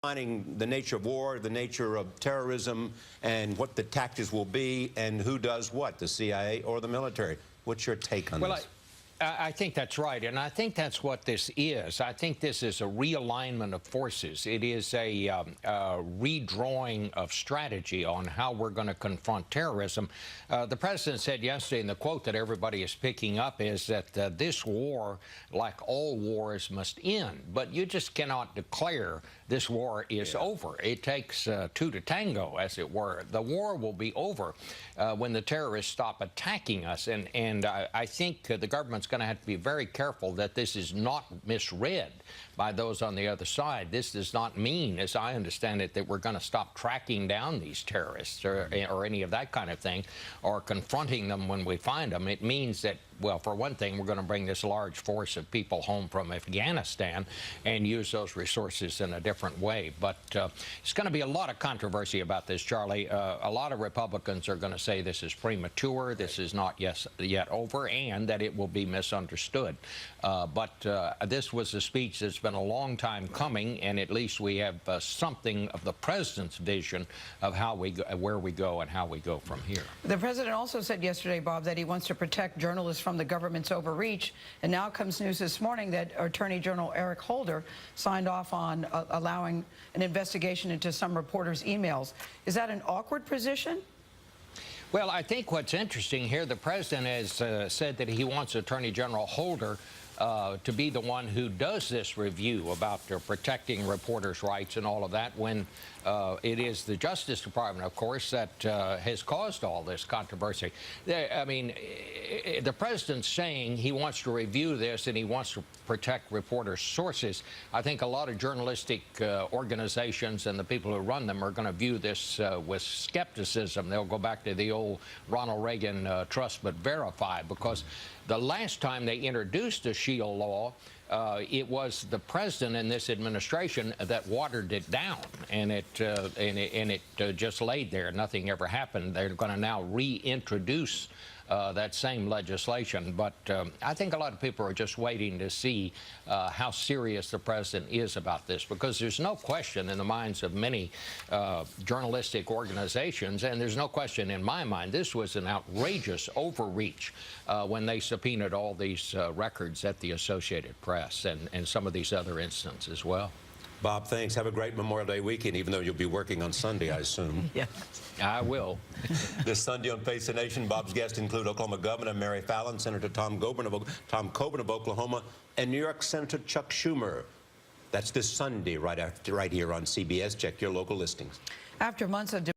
defining the nature of war, the nature of terrorism, and what the tactics will be, and who does what, the CIA or the military. What's your take on this? I think that's right, and I think that's what this is. I think this is a realignment of forces. It is a redrawing of strategy on how we're going to confront terrorism. The president said yesterday, and the quote that everybody is picking up is that this war, like all wars, must end. But you just cannot declare this war is over. It takes two to tango, as it were. The war will be over when the terrorists stop attacking us, and I think the government's going to have to be very careful that this is not misread by those on the other side. This does not mean, as I understand it, that we're going to stop tracking down these terrorists or any of that kind of thing, or confronting them when we find them. It means that, well, for one thing, we're going to bring this large force of people home from Afghanistan and use those resources in a different way. But it's going to be a lot of controversy about this, Charlie. A lot of Republicans are going to say this is premature, this is not yet over, and that it will be misunderstood. But this was a speech that's been a long time coming, and at least we have something of the president's vision of how we go, where we go and how we go from here. The president also said yesterday, Bob, that he wants to protect journalists from the government's overreach, and now comes news this morning that Attorney General Eric Holder signed off on allowing an investigation into some reporters' emails. Is that an awkward position? Well, I think what's interesting here, the president has said that he wants Attorney General Holder to be the one who does this review about protecting reporters' rights and all of that, when it is the Justice Department, of course, that has caused all this controversy. I mean, the president's saying he wants to review this and he wants to protect reporters' sources. I think a lot of journalistic organizations and the people who run them are going to view this with skepticism. They'll go back to the old Ronald Reagan trust but verify, because the last time they introduced a Shield law, it was the president in this administration that watered it down, and it just laid there. Nothing ever happened. They're going to now reintroduce that same legislation. But I think a lot of people are just waiting to see how serious the president is about this, because there's no question in the minds of many journalistic organizations, and there's no question in my mind, this was an outrageous overreach when they subpoenaed all these records at the Associated Press and some of these other instances as well. Bob, thanks. Have a great Memorial Day weekend, even though you'll be working on Sunday, I assume. Yes. I will. This Sunday on Face the Nation, Bob's guests include Oklahoma Governor Mary Fallin, Senator Tom Coburn of Oklahoma, and New York Senator Chuck Schumer. That's this Sunday right here on CBS. Check your local listings. After months of